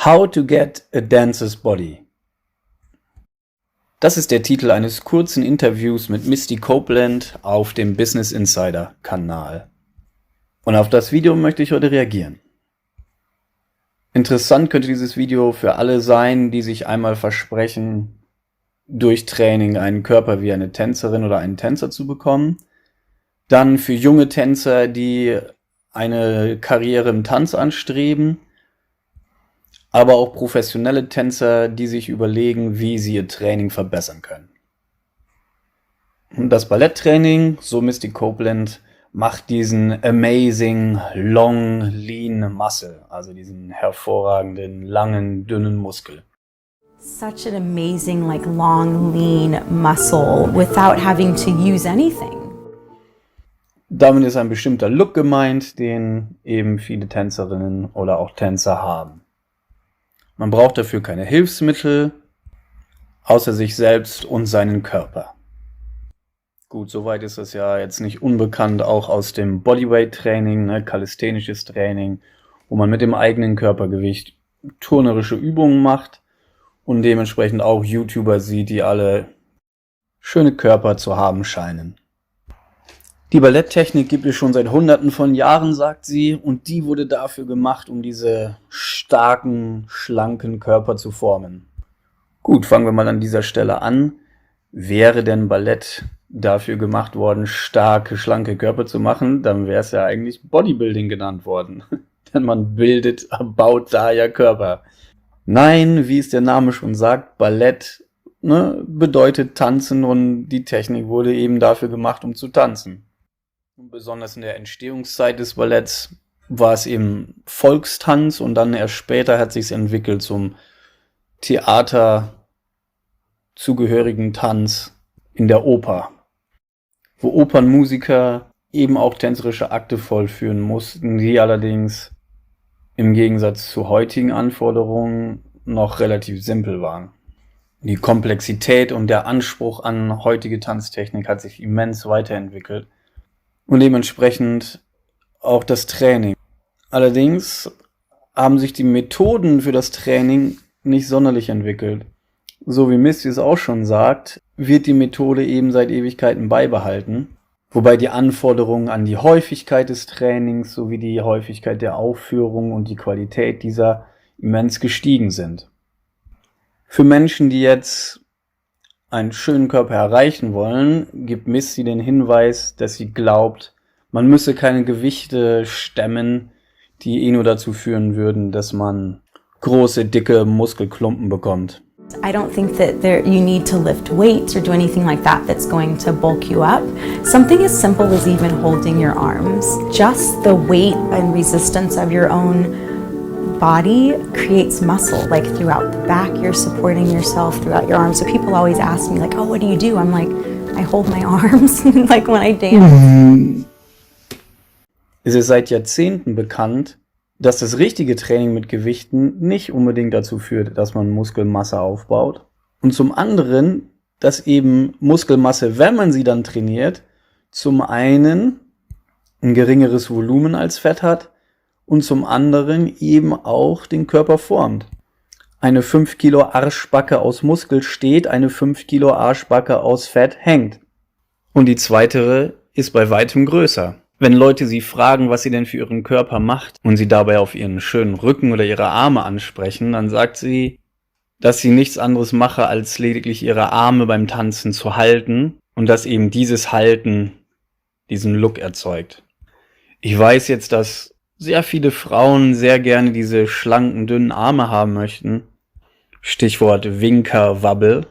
How to get a dancer's body. Das ist der Titel eines kurzen Interviews mit Misty Copeland auf dem Business Insider Kanal. Und auf das Video möchte ich heute reagieren. Interessant könnte dieses Video für alle sein, die sich einmal versprechen, durch Training einen Körper wie eine Tänzerin oder einen Tänzer zu bekommen. Dann für junge Tänzer, die eine Karriere im Tanz anstreben. Aber auch professionelle Tänzer, die sich überlegen, wie sie ihr Training verbessern können. Und das Balletttraining, so Misty Copeland, macht diesen amazing long lean muscle, also diesen hervorragenden, langen, dünnen Muskel. Such an amazing, long, lean muscle without having to use anything. Damit ist ein bestimmter Look gemeint, den eben viele Tänzerinnen oder auch Tänzer haben. Man braucht dafür keine Hilfsmittel, außer sich selbst und seinen Körper. Gut, soweit ist das ja jetzt nicht unbekannt, auch aus dem Bodyweight-Training, kalisthenisches Training, wo man mit dem eigenen Körpergewicht turnerische Übungen macht und dementsprechend auch YouTuber sieht, die alle schöne Körper zu haben scheinen. Die Balletttechnik gibt es schon seit Hunderten von Jahren, sagt sie, und die wurde dafür gemacht, um diese starken, schlanken Körper zu formen. Gut, fangen wir mal an dieser Stelle an. Wäre denn Ballett dafür gemacht worden, starke, schlanke Körper zu machen, dann wäre es ja eigentlich Bodybuilding genannt worden. Denn man baut da ja Körper. Nein, wie es der Name schon sagt, Ballett bedeutet tanzen und die Technik wurde eben dafür gemacht, um zu tanzen. Und besonders in der Entstehungszeit des Balletts war es eben Volkstanz und dann erst später hat sich es entwickelt zum Theater zugehörigen Tanz in der Oper, wo Opernmusiker eben auch tänzerische Akte vollführen mussten, die allerdings im Gegensatz zu heutigen Anforderungen noch relativ simpel waren. Die Komplexität und der Anspruch an heutige Tanztechnik hat sich immens weiterentwickelt. Und dementsprechend auch das Training. Allerdings haben sich die Methoden für das Training nicht sonderlich entwickelt. So wie Misty es auch schon sagt, wird die Methode eben seit Ewigkeiten beibehalten. Wobei die Anforderungen an die Häufigkeit des Trainings sowie die Häufigkeit der Aufführung und die Qualität dieser immens gestiegen sind. Für Menschen, die jetzt einen schönen Körper erreichen wollen, gibt Misty den Hinweis, dass sie glaubt, man müsse keine Gewichte stemmen, die nur dazu führen würden, dass man große, dicke Muskelklumpen bekommt. I don't think that you need to lift weights or do anything like that that's going to bulk you up. Something as simple as even holding your arms. Just the weight and resistance of your own body creates muscle, throughout the back, you're supporting yourself throughout your arms. So people always ask me, oh, what do you do? I'm like, I hold my arms, when I dance. Es ist seit Jahrzehnten bekannt, dass das richtige Training mit Gewichten nicht unbedingt dazu führt, dass man Muskelmasse aufbaut. Und zum anderen, dass eben Muskelmasse, wenn man sie dann trainiert, zum einen ein geringeres Volumen als Fett hat, und zum anderen eben auch den Körper formt. Eine 5 Kilo Arschbacke aus Muskel steht, eine 5 Kilo Arschbacke aus Fett hängt. Und die zweite ist bei weitem größer. Wenn Leute sie fragen, was sie denn für ihren Körper macht und sie dabei auf ihren schönen Rücken oder ihre Arme ansprechen, dann sagt sie, dass sie nichts anderes mache, als lediglich ihre Arme beim Tanzen zu halten und dass eben dieses Halten diesen Look erzeugt. Ich weiß jetzt, dass sehr viele Frauen sehr gerne diese schlanken, dünnen Arme haben möchten. Stichwort Winkerwabbel.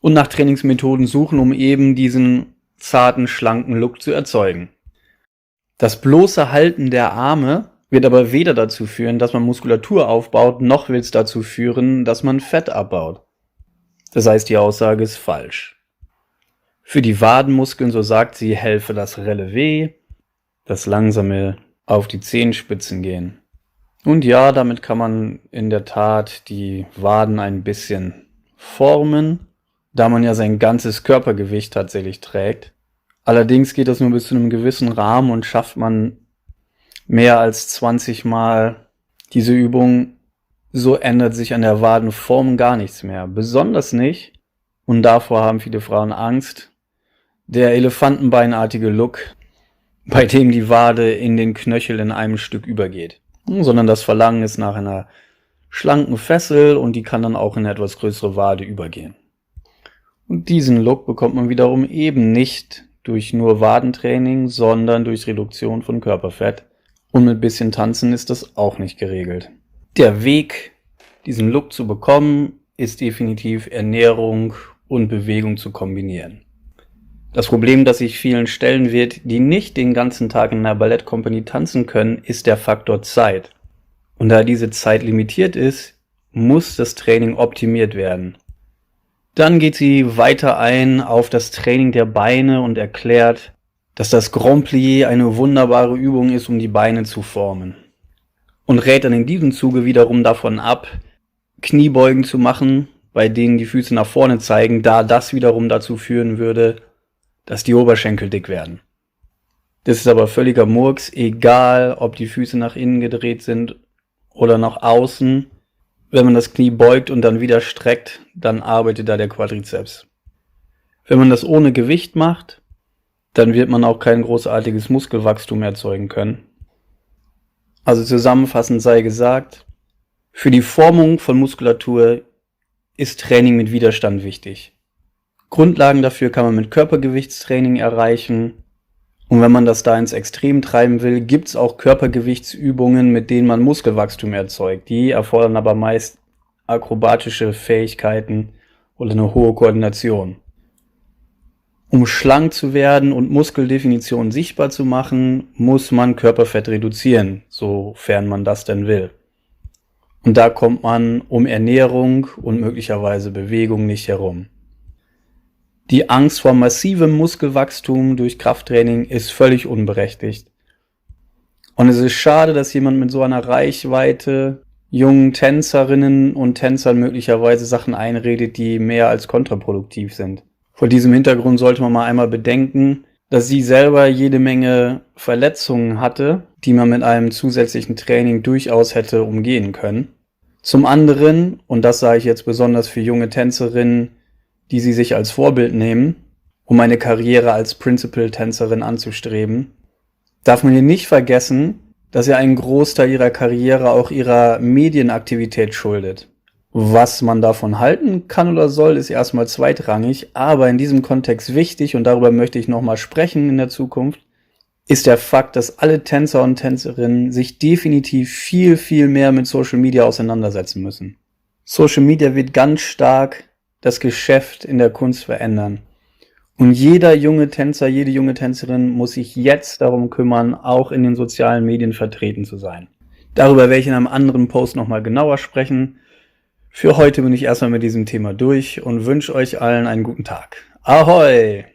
Und nach Trainingsmethoden suchen, um eben diesen zarten, schlanken Look zu erzeugen. Das bloße Halten der Arme wird aber weder dazu führen, dass man Muskulatur aufbaut, noch wird es dazu führen, dass man Fett abbaut. Das heißt, die Aussage ist falsch. Für die Wadenmuskeln, so sagt sie, helfe das Relevé, das langsame auf die Zehenspitzen gehen. Und ja, damit kann man in der Tat die Waden ein bisschen formen, da man ja sein ganzes Körpergewicht tatsächlich trägt. Allerdings geht das nur bis zu einem gewissen Rahmen und schafft man mehr als 20 Mal diese Übung so ändert sich an der Wadenform gar nichts mehr. Besonders nicht, und davor haben viele Frauen Angst, der elefantenbeinartige Look, bei dem die Wade in den Knöchel in einem Stück übergeht. Sondern das Verlangen ist nach einer schlanken Fessel und die kann dann auch in eine etwas größere Wade übergehen. Und diesen Look bekommt man wiederum eben nicht durch nur Wadentraining, sondern durch Reduktion von Körperfett. Und mit bisschen Tanzen ist das auch nicht geregelt. Der Weg, diesen Look zu bekommen, ist definitiv Ernährung und Bewegung zu kombinieren. Das Problem, das sich vielen stellen wird, die nicht den ganzen Tag in einer Ballettcompany tanzen können, ist der Faktor Zeit. Und da diese Zeit limitiert ist, muss das Training optimiert werden. Dann geht sie weiter ein auf das Training der Beine und erklärt, dass das Grand Plié eine wunderbare Übung ist, um die Beine zu formen. Und rät dann in diesem Zuge wiederum davon ab, Kniebeugen zu machen, bei denen die Füße nach vorne zeigen, da das wiederum dazu führen würde, dass die Oberschenkel dick werden. Das ist aber völliger Murks, egal ob die Füße nach innen gedreht sind oder nach außen. Wenn man das Knie beugt und dann wieder streckt, dann arbeitet da der Quadrizeps. Wenn man das ohne Gewicht macht, dann wird man auch kein großartiges Muskelwachstum erzeugen können. Also zusammenfassend sei gesagt, für die Formung von Muskulatur ist Training mit Widerstand wichtig. Grundlagen dafür kann man mit Körpergewichtstraining erreichen. Und wenn man das da ins Extrem treiben will, gibt es auch Körpergewichtsübungen, mit denen man Muskelwachstum erzeugt. Die erfordern aber meist akrobatische Fähigkeiten oder eine hohe Koordination. Um schlank zu werden und Muskeldefinition sichtbar zu machen, muss man Körperfett reduzieren, sofern man das denn will. Und da kommt man um Ernährung und möglicherweise Bewegung nicht herum. Die Angst vor massivem Muskelwachstum durch Krafttraining ist völlig unberechtigt. Und es ist schade, dass jemand mit so einer Reichweite jungen Tänzerinnen und Tänzern möglicherweise Sachen einredet, die mehr als kontraproduktiv sind. Vor diesem Hintergrund sollte man mal einmal bedenken, dass sie selber jede Menge Verletzungen hatte, die man mit einem zusätzlichen Training durchaus hätte umgehen können. Zum anderen, und das sage ich jetzt besonders für junge Tänzerinnen, die sie sich als Vorbild nehmen, um eine Karriere als Principal-Tänzerin anzustreben, darf man hier nicht vergessen, dass ihr einen Großteil ihrer Karriere auch ihrer Medienaktivität schuldet. Was man davon halten kann oder soll, ist erstmal zweitrangig, aber in diesem Kontext wichtig, und darüber möchte ich nochmal sprechen in der Zukunft, ist der Fakt, dass alle Tänzer und Tänzerinnen sich definitiv viel, viel mehr mit Social Media auseinandersetzen müssen. Social Media wird ganz stark das Geschäft in der Kunst verändern. Und jeder junge Tänzer, jede junge Tänzerin muss sich jetzt darum kümmern, auch in den sozialen Medien vertreten zu sein. Darüber werde ich in einem anderen Post nochmal genauer sprechen. Für heute bin ich erstmal mit diesem Thema durch und wünsche euch allen einen guten Tag. Ahoi!